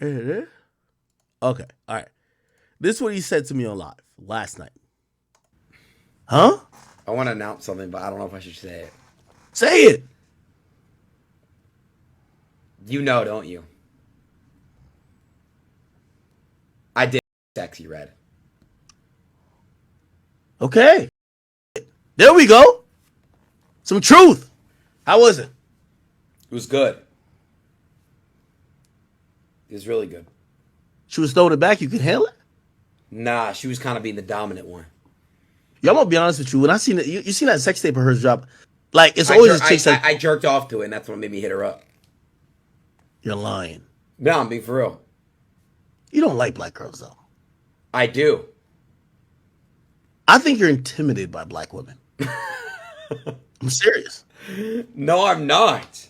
Okay, all right. This is what he said to me on live last night. Huh? I want to announce something, but I don't know if I should say it. Say it. You know, don't you? I did Sexy Red. Okay. There we go. Some truth. How was it? It was good. It was really good. She was throwing it back. You could handle it. Nah, she was kind of being the dominant one. Yo, I'm gonna be honest with you. When I seen it, you seen that sex tape of hers drop. Like it's I, always jer- a chick that I jerked off to it, and that's what made me hit her up. you're lying. No, I'm being for real. You don't like black girls though. I do. I think you're intimidated by black women. I'm serious. No, I'm not.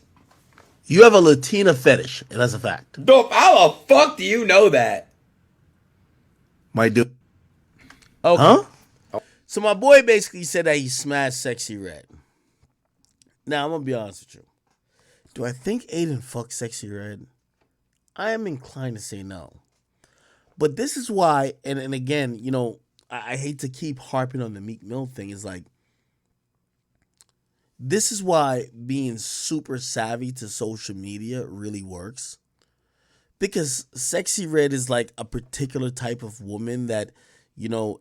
You have a Latina fetish, and that's a fact. Dope. How the fuck do you know that? My dude. Okay. Huh? So my boy basically said that he smashed Sexy Red. Now I'm gonna be honest with you. Do I think Adin fucked Sexy Red? I am inclined to say no. But this is why, and again, I hate to keep harping on the Meek Mill thing. Is like this is why being super savvy to social media really works. Because Sexy Red is like a particular type of woman that,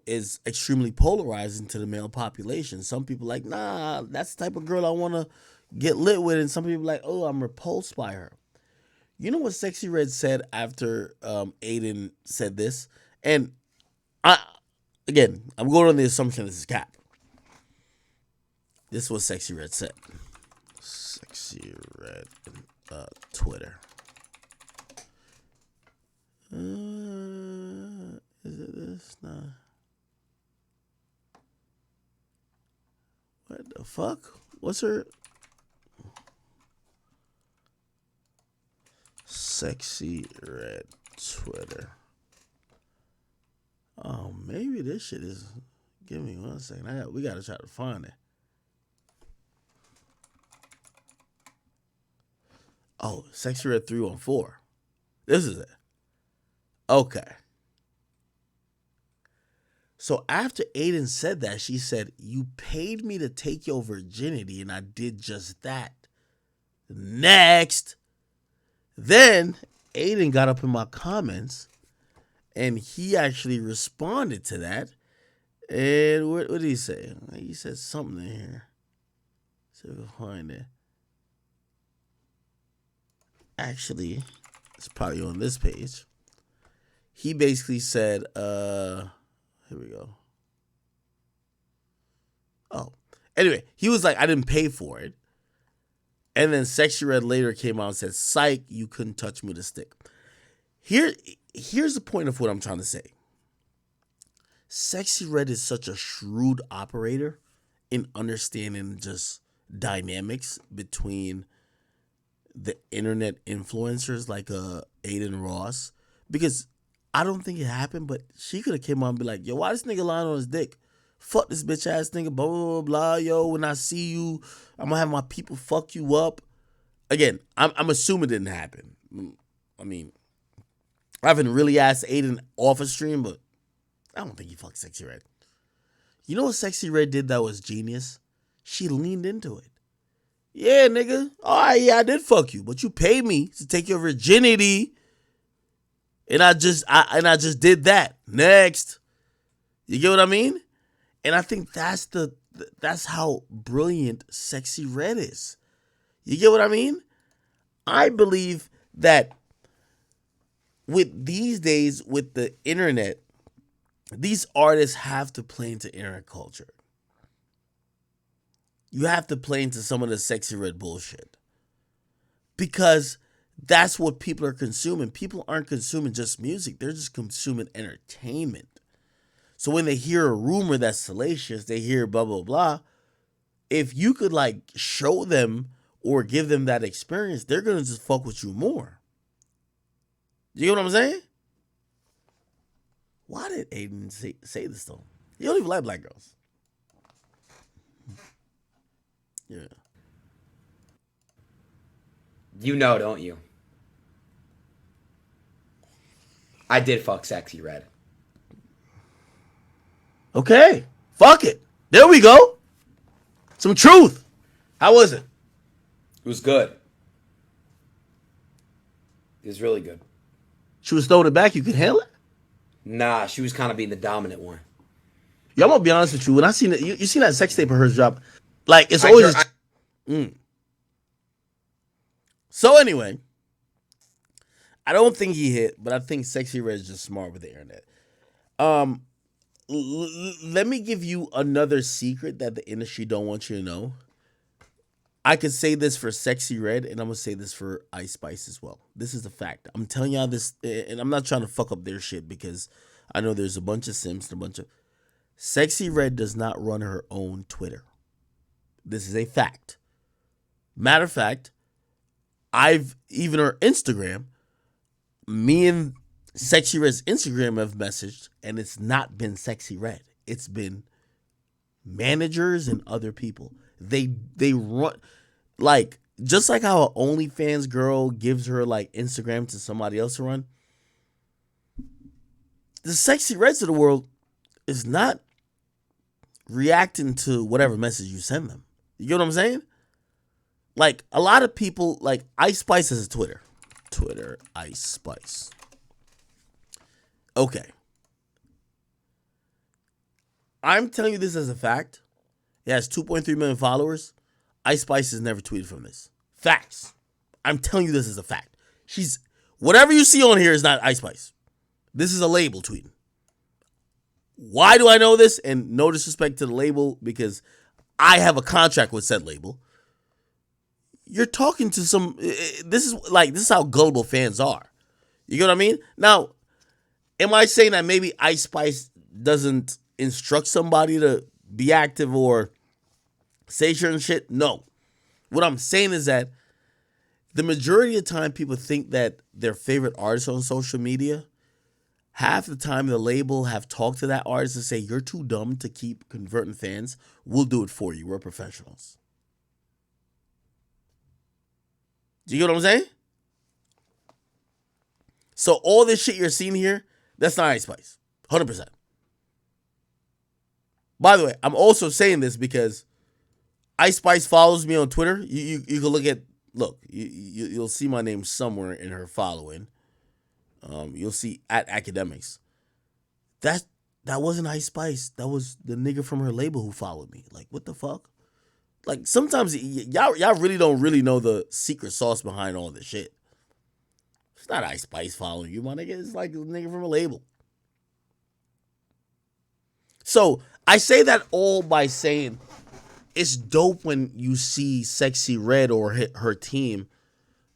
is extremely polarizing to the male population. Some people like, nah, that's the type of girl I want to get lit with. And some people like, oh, I'm repulsed by her. You know what Sexy Red said after Adin said this? And I'm going on the assumption this is cap. This is what Sexy Red said. Sexy Red Twitter. Is it this? Nah. What the fuck? What's her? Sexy Red Twitter. Oh, maybe this shit is. Give me 1 second. We gotta try to find it. Oh, Sexy Red 314. This is it. Okay. So after Adin said that, she said, "You paid me to take your virginity, and I did just that." Next. Then Adin got up in my comments, and he actually responded to that. And what did he say? He said something in here. See if I can find it. Actually, it's probably on this page. He basically said, here we go. Oh. Anyway, he was like, I didn't pay for it. And then Sexy Red later came out and said, psych, you couldn't touch me with a stick. Here's the point of what I'm trying to say. Sexy Red is such a shrewd operator in understanding just dynamics between the internet influencers like Adin Ross. Because I don't think it happened, but she could have came on and be like, yo, why this nigga lying on his dick? Fuck this bitch ass nigga, blah, blah, blah, blah. Yo, when I see you, I'm gonna have my people fuck you up. Again, I'm assuming it didn't happen. I mean, I haven't really asked Adin off a stream, but I don't think he fucked Sexy Red. You know what Sexy Red did that was genius? She leaned into it. Yeah, nigga. All right, yeah, I did fuck you, but you paid me to take your virginity, and I just did that. Next, you get what I mean? And I think that's how brilliant Sexy Red is. You get what I mean? I believe that with these days, with the internet, these artists have to play into internet culture. You have to play into some of the Sexy Red bullshit. Because that's what people are consuming. People aren't consuming just music, they're just consuming entertainment. So when they hear a rumor that's salacious, they hear blah, blah, blah. If you could like show them or give them that experience, they're going to just fuck with you more. You get what I'm saying? Why did Adin say this though? He don't even like black girls. Yeah. You know, don't you? I did fuck Sexy Red. Okay. Fuck it. There we go. Some truth. How was it? It was good. It was really good. She was throwing it back. You could handle it? Nah, she was kind of being the dominant one. Yeah, I'm gonna be honest with you. When I seen it, you seen that sex tape of hers drop, like it's I, always. I, So anyway, I don't think he hit, but I think Sexy Red is just smart with the internet. Um, let me give you another secret that the industry don't want you to know. I could say this for Sexy Red, and I'm gonna say this for Ice Spice as well. This is a fact. I'm telling y'all this, and I'm not trying to fuck up their shit because I know there's a bunch of simps and a bunch of Sexy Red does not run her own Twitter. This is a fact. Matter of fact, I've even her Instagram. Me and Sexy Red's Instagram have messaged, and it's not been Sexy Red. It's been managers and other people. They run like just like how an OnlyFans girl gives her like Instagram to somebody else to run. The Sexy Reds of the world is not reacting to whatever message you send them. You get what I'm saying? Like a lot of people, like Ice Spice has a Twitter. Twitter Ice Spice. Okay. I'm telling you this as a fact. It has 2.3 million followers. Ice Spice has never tweeted from this. Facts. I'm telling you this as a fact. She's whatever you see on here is not Ice Spice. This is a label tweeting. Why do I know this? And no disrespect to the label because I have a contract with said label. You're talking to some. This is how gullible fans are. You get what I mean? Now, am I saying that maybe Ice Spice doesn't instruct somebody to be active or say certain shit? No. What I'm saying is that the majority of the time people think that their favorite artist on social media, half the time the label have talked to that artist and say, you're too dumb to keep converting fans. We'll do it for you. We're professionals. Do you get what I'm saying? So all this shit you're seeing here, that's not Ice Spice. 100%. By the way, I'm also saying this because Ice Spice follows me on Twitter. You can you'll see my name somewhere in her following. You'll see at Akademiks. That wasn't Ice Spice. That was the nigga from her label who followed me. Like, what the fuck? Like, sometimes y'all really don't really know the secret sauce behind all this shit. It's not Ice Spice following you, my nigga. It's like a nigga from a label. So, I say that all by saying it's dope when you see Sexy Red or her team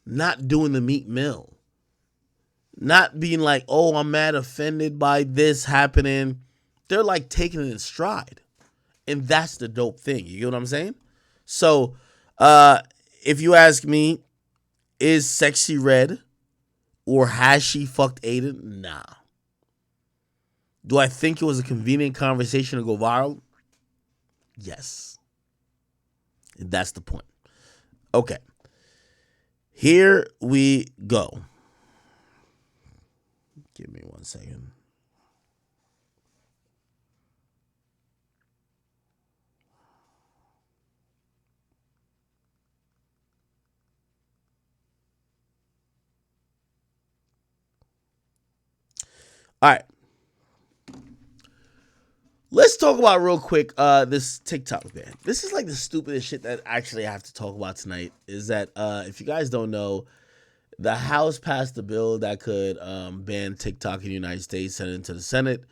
not doing the Meek Mill. Not being like, oh, I'm mad offended by this happening. They're like taking it in stride. And that's the dope thing. You get what I'm saying? So, if you ask me, is Sexy Red or has she fucked Adin? Nah. Do I think it was a convenient conversation to go viral? Yes. And that's the point. Okay. Here we go. Give me 1 second. All right. Let's talk about real quick this TikTok ban. This is like the stupidest shit that actually I have to talk about tonight. Is that if you guys don't know, the House passed a bill that could ban TikTok in the United States, send it into the Senate.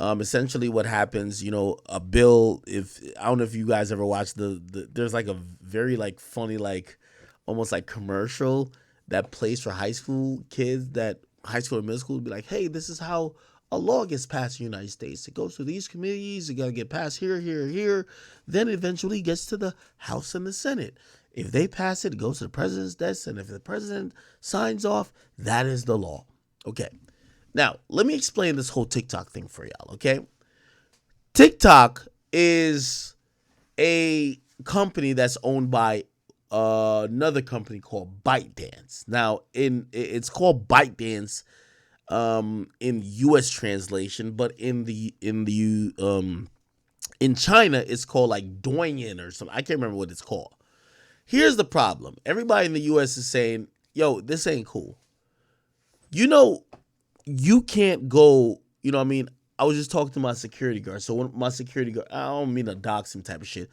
Essentially, what happens, a bill. If I don't know if you guys ever watched there's like a very like funny like almost like commercial that plays for high school kids that high school or middle school would be like, hey, this is how a law gets passed in the United States. It goes through these committees. It got to get passed here, here, here. Then eventually gets to the House and the Senate. If they pass it, it goes to the president's desk. And if the president signs off, that is the law. Okay. Now, let me explain this whole TikTok thing for y'all, okay? TikTok is a company that's owned by another company called ByteDance. Now, it's called ByteDance in U.S. translation, but in China it's called like Douyin or something. I can't remember what it's called. Here's the problem: everybody in the U.S. is saying, "Yo, this ain't cool." You know, you can't go. You know what I mean? I was just talking to my security guard. So when my security guard, I don't mean to dox him type of shit,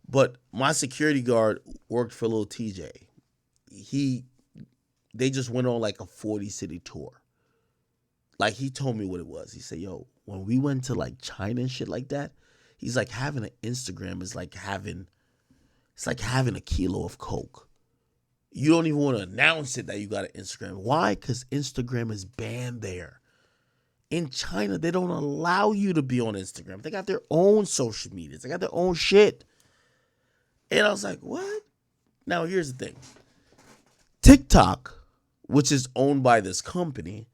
but my security guard worked for little TJ. They just went on like a 40 city tour. Like he told me what it was. He said, "Yo, when we went to like China and shit like that, he's like having an Instagram is like having a kilo of coke. You don't even want to announce it that you got an Instagram. Why? Because Instagram is banned there. In China, they don't allow you to be on Instagram. They got their own social medias. They got their own shit." And I was like, what? Now, here's the thing. TikTok, which is owned by this company,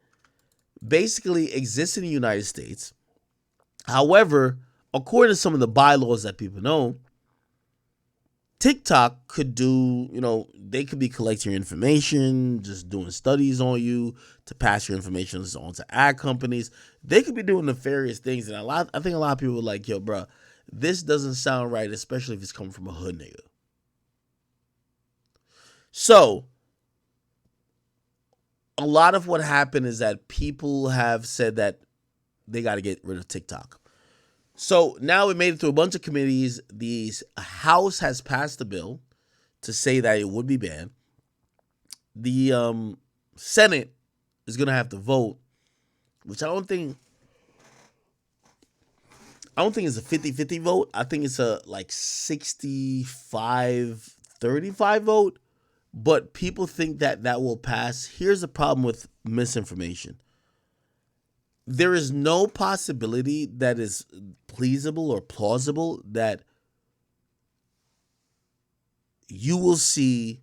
basically exists in the United States. However, according to some of the bylaws that people know, TikTok could do, they could be collecting your information, just doing studies on you to pass your information on to ad companies. They could be doing nefarious things. And I think a lot of people are like, yo, bro, this doesn't sound right, especially if it's coming from a hood nigga. So, a lot of what happened is that people have said that they got to get rid of TikTok. So now it made it through a bunch of committees. The House has passed a bill to say that it would be banned. The Senate is going to have to vote, which I don't think it's a 50-50 vote. I think it's a like 65-35 vote. But people think that will pass. Here's the problem with misinformation. There is no possibility that is pleasable or plausible that you will see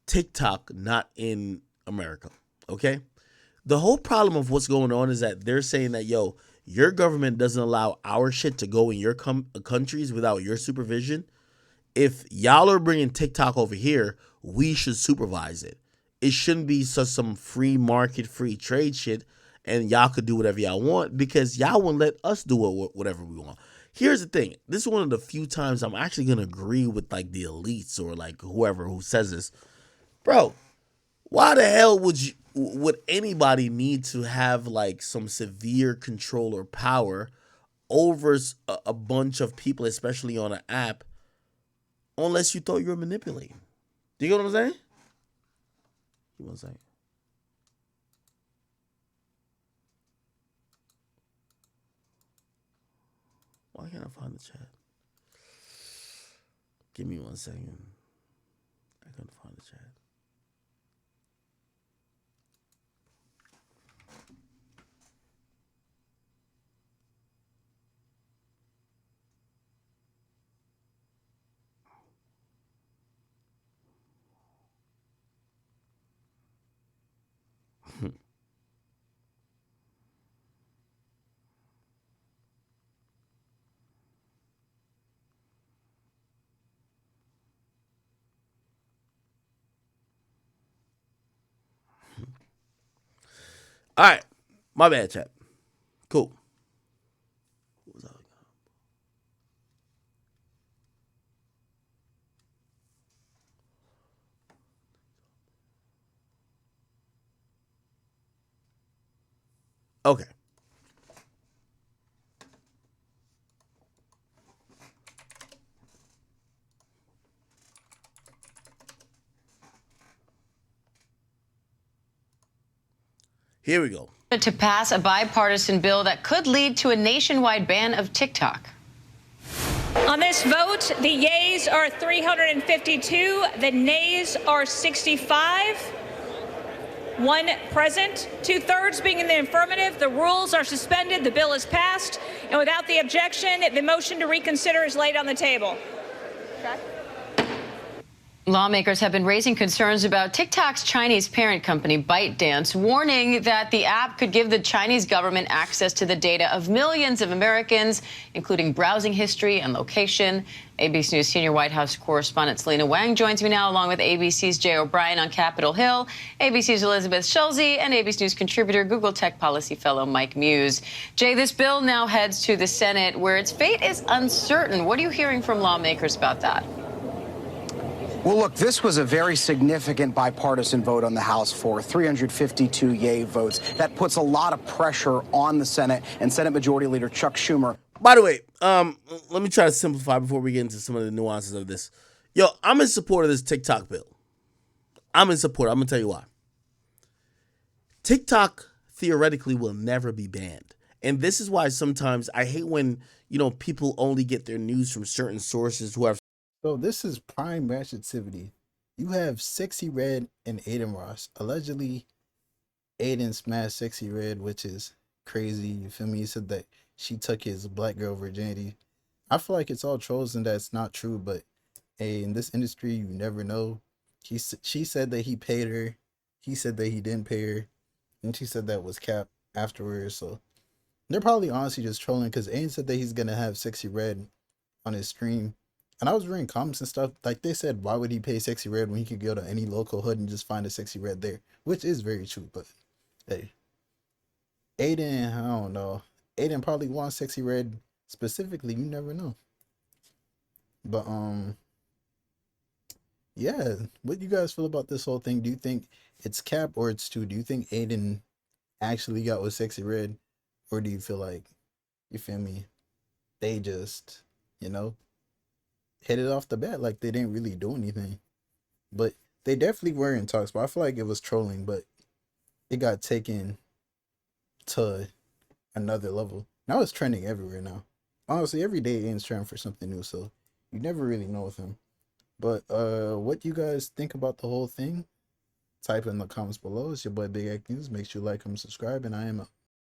TikTok not in America, okay? The whole problem of what's going on is that they're saying that, yo, your government doesn't allow our shit to go in your countries without your supervision. If y'all are bringing TikTok over here, we should supervise it. It shouldn't be some free market, free trade shit, and y'all could do whatever y'all want because y'all won't let us do whatever we want. Here's the thing. This is one of the few times I'm actually going to agree with like the elites or like whoever who says this. Bro, why the hell would anybody need to have like some severe control or power over a bunch of people, especially on an app, unless you thought you were manipulating? Do you get what I'm saying? Give me 1 second. Why can't I find the chat? Give me 1 second. I couldn't find the chat. All right. My bad, chat. Cool. What was I looking at? Okay. Here we go. To pass a bipartisan bill that could lead to a nationwide ban of TikTok. On this vote, the yeas are 352, the nays are 65. One present, 2/3 being in the affirmative. The rules are suspended. The bill is passed. And without the objection, the motion to reconsider is laid on the table. Okay. Lawmakers have been raising concerns about TikTok's Chinese parent company, ByteDance, warning that the app could give the Chinese government access to the data of millions of Americans, including browsing history and location. ABC News senior White House correspondent Selena Wang joins me now, along with ABC's Jay O'Brien on Capitol Hill, ABC's Elizabeth Schulze, and ABC News contributor, Google Tech policy fellow Mike Muse. Jay, this bill now heads to the Senate, where its fate is uncertain. What are you hearing from lawmakers about that? Well, look, this was a very significant bipartisan vote on the House floor, 352 yay votes. That puts a lot of pressure on the Senate and Senate Majority Leader Chuck Schumer. By the way, let me try to simplify before we get into some of the nuances of this. Yo, I'm in support of this TikTok bill. I'm in support. I'm going to tell you why. TikTok theoretically will never be banned. And this is why sometimes I hate when, people only get their news from certain sources who have. So this is prime ratchetivity. You have Sexy Red and Adin Ross. Allegedly, Adin smashed Sexy Red, which is crazy. You feel me? He said that she took his black girl virginity. I feel like it's all trolls and that's not true, but hey, in this industry, you never know. She said that he paid her. He said that he didn't pay her. And she said that was cap afterwards. So they're probably honestly just trolling because Adin said that he's going to have Sexy Red on his stream. And I was reading comments and stuff, like they said, why would he pay Sexy Red when he could go to any local hood and just find a Sexy Red there? Which is very true, but hey. Adin, I don't know. Adin probably wants Sexy Red specifically, you never know. But, yeah, what do you guys feel about this whole thing? Do you think it's cap or it's two? Do you think Adin actually got with Sexy Red? Or do you feel like, you feel me, they just, hit it off the bat like they didn't really do anything? But they definitely were in talks, but I feel like it was trolling, but it got taken to another level. Now it's trending everywhere now. Honestly, every day Adin's trending for something new, so you never really know with him. But what do you guys think about the whole thing? Type in the comments below. It's your boy Big Act News. Make sure you like, comment, subscribe, and I am out.